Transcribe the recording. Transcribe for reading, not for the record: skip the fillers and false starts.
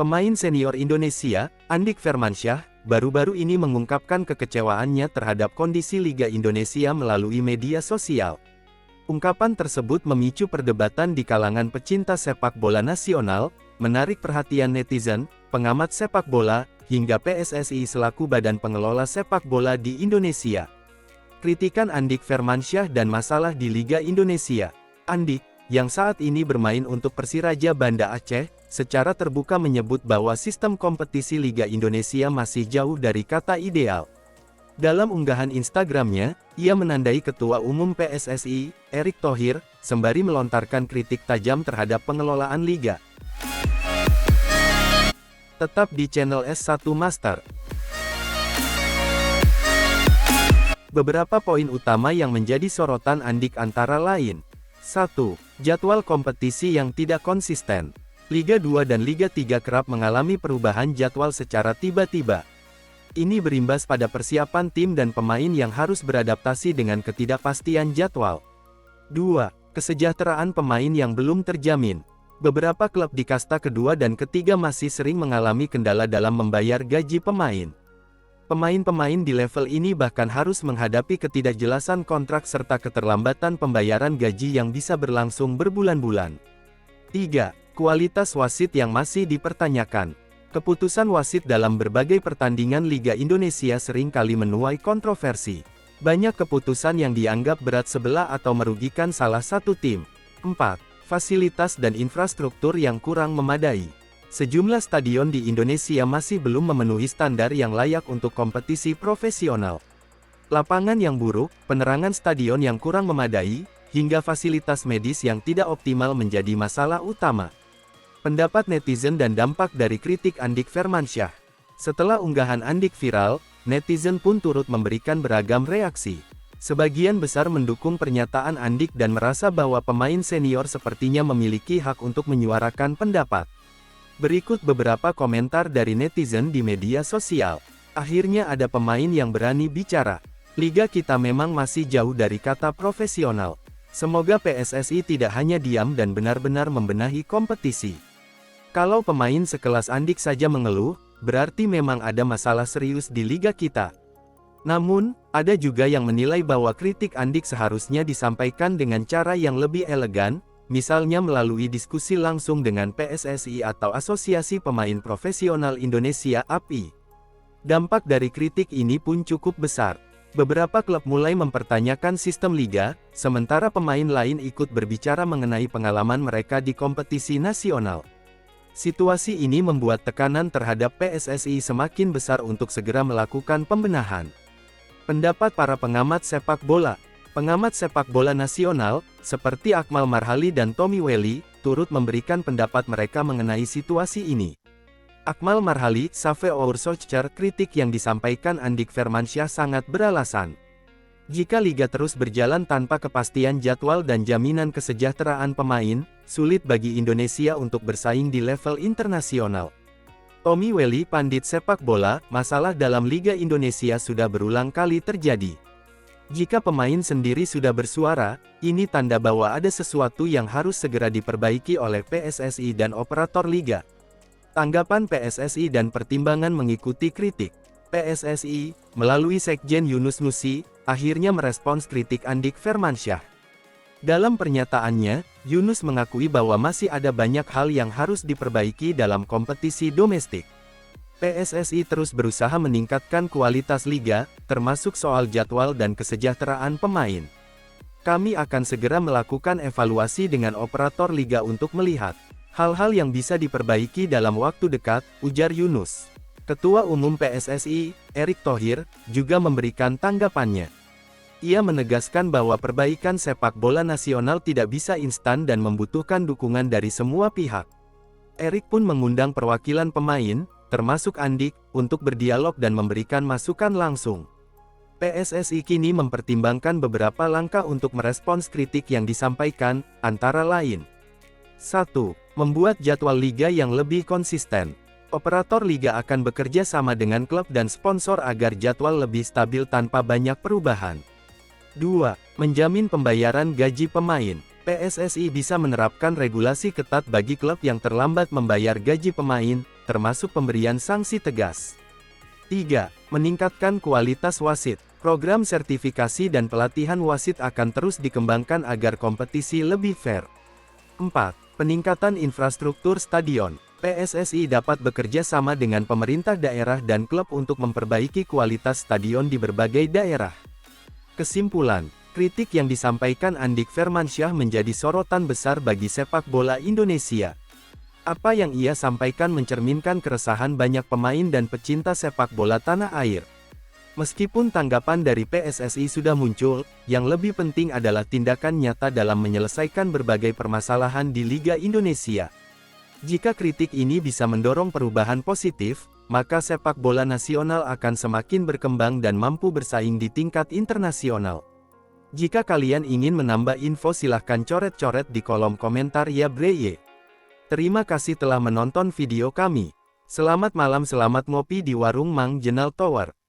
Pemain senior Indonesia, Andik Firmansyah, baru-baru ini mengungkapkan kekecewaannya terhadap kondisi Liga Indonesia melalui media sosial. Ungkapan tersebut memicu perdebatan di kalangan pecinta sepak bola nasional, menarik perhatian netizen, pengamat sepak bola, hingga PSSI selaku badan pengelola sepak bola di Indonesia. Kritikan Andik Firmansyah dan masalah di Liga Indonesia. Andik, yang saat ini bermain untuk Persiraja Banda Aceh, secara terbuka menyebut bahwa sistem kompetisi Liga Indonesia masih jauh dari kata ideal. Dalam unggahan Instagramnya, ia menandai Ketua Umum PSSI, Erick Thohir, sembari melontarkan kritik tajam terhadap pengelolaan Liga. Tetap di channel S1 Master. Beberapa poin utama yang menjadi sorotan Andik antara lain. 1. Jadwal kompetisi yang tidak konsisten. Liga 2 dan Liga 3 kerap mengalami perubahan jadwal secara tiba-tiba. Ini berimbas pada persiapan tim dan pemain yang harus beradaptasi dengan ketidakpastian jadwal. 2. Kesejahteraan pemain yang belum terjamin. Beberapa klub di kasta kedua dan ketiga masih sering mengalami kendala dalam membayar gaji pemain. Pemain-pemain di level ini bahkan harus menghadapi ketidakjelasan kontrak serta keterlambatan pembayaran gaji yang bisa berlangsung berbulan-bulan. 3. Kualitas wasit yang masih dipertanyakan. Keputusan wasit dalam berbagai pertandingan Liga Indonesia sering kali menuai kontroversi. Banyak keputusan yang dianggap berat sebelah atau merugikan salah satu tim. 4. Fasilitas dan infrastruktur yang kurang memadai. Sejumlah stadion di Indonesia masih belum memenuhi standar yang layak untuk kompetisi profesional. Lapangan yang buruk, penerangan stadion yang kurang memadai, hingga fasilitas medis yang tidak optimal menjadi masalah utama. Pendapat netizen dan dampak dari kritik Andik Firmansyah. Setelah unggahan Andik viral, netizen pun turut memberikan beragam reaksi. Sebagian besar mendukung pernyataan Andik dan merasa bahwa pemain senior sepertinya memiliki hak untuk menyuarakan pendapat. Berikut beberapa komentar dari netizen di media sosial. Akhirnya ada pemain yang berani bicara. Liga kita memang masih jauh dari kata profesional. Semoga PSSI tidak hanya diam dan benar-benar membenahi kompetisi. Kalau pemain sekelas Andik saja mengeluh, berarti memang ada masalah serius di liga kita. Namun, ada juga yang menilai bahwa kritik Andik seharusnya disampaikan dengan cara yang lebih elegan, misalnya melalui diskusi langsung dengan PSSI atau Asosiasi Pemain Profesional Indonesia (API). Dampak dari kritik ini pun cukup besar. Beberapa klub mulai mempertanyakan sistem liga, sementara pemain lain ikut berbicara mengenai pengalaman mereka di kompetisi nasional. Situasi ini membuat tekanan terhadap PSSI semakin besar untuk segera melakukan pembenahan. Pendapat para pengamat sepak bola. Pengamat sepak bola nasional, seperti Akmal Marhali dan Tommy Welly, turut memberikan pendapat mereka mengenai situasi ini. Akmal Marhali, Save Our Soccer, kritik yang disampaikan Andik Firmansyah sangat beralasan. Jika liga terus berjalan tanpa kepastian jadwal dan jaminan kesejahteraan pemain, sulit bagi Indonesia untuk bersaing di level internasional. Tommy Welly, pandit sepak bola, masalah dalam Liga Indonesia sudah berulang kali terjadi. Jika pemain sendiri sudah bersuara, ini tanda bahwa ada sesuatu yang harus segera diperbaiki oleh PSSI dan operator liga. Tanggapan PSSI dan pertimbangan mengikuti kritik. PSSI, melalui Sekjen Yunus Nusi, akhirnya merespons kritik Andik Firmansyah. Dalam pernyataannya, Yunus mengakui bahwa masih ada banyak hal yang harus diperbaiki dalam kompetisi domestik. PSSI terus berusaha meningkatkan kualitas liga, termasuk soal jadwal dan kesejahteraan pemain. Kami akan segera melakukan evaluasi dengan operator liga untuk melihat hal-hal yang bisa diperbaiki dalam waktu dekat, ujar Yunus. Ketua Umum PSSI, Erick Thohir, juga memberikan tanggapannya. Ia menegaskan bahwa perbaikan sepak bola nasional tidak bisa instan dan membutuhkan dukungan dari semua pihak. Erick pun mengundang perwakilan pemain, termasuk Andik, untuk berdialog dan memberikan masukan langsung. PSSI kini mempertimbangkan beberapa langkah untuk merespons kritik yang disampaikan, antara lain. 1. Membuat jadwal liga yang lebih konsisten. Operator liga akan bekerja sama dengan klub dan sponsor agar jadwal lebih stabil tanpa banyak perubahan. 2. Menjamin pembayaran gaji pemain. PSSI bisa menerapkan regulasi ketat bagi klub yang terlambat membayar gaji pemain, termasuk pemberian sanksi tegas. 3. Meningkatkan kualitas wasit. Program sertifikasi dan pelatihan wasit akan terus dikembangkan agar kompetisi lebih fair. 4. Peningkatan infrastruktur stadion. PSSI dapat bekerja sama dengan pemerintah daerah dan klub untuk memperbaiki kualitas stadion di berbagai daerah. Kesimpulan, kritik yang disampaikan Andik Firmansyah menjadi sorotan besar bagi sepak bola Indonesia. Apa yang ia sampaikan mencerminkan keresahan banyak pemain dan pecinta sepak bola tanah air. Meskipun tanggapan dari PSSI sudah muncul, yang lebih penting adalah tindakan nyata dalam menyelesaikan berbagai permasalahan di Liga Indonesia. Jika kritik ini bisa mendorong perubahan positif, maka sepak bola nasional akan semakin berkembang dan mampu bersaing di tingkat internasional. Jika kalian ingin menambah info silahkan coret-coret di kolom komentar ya bre. Terima kasih telah menonton video kami. Selamat malam, selamat ngopi di warung Mang Jenal Tower.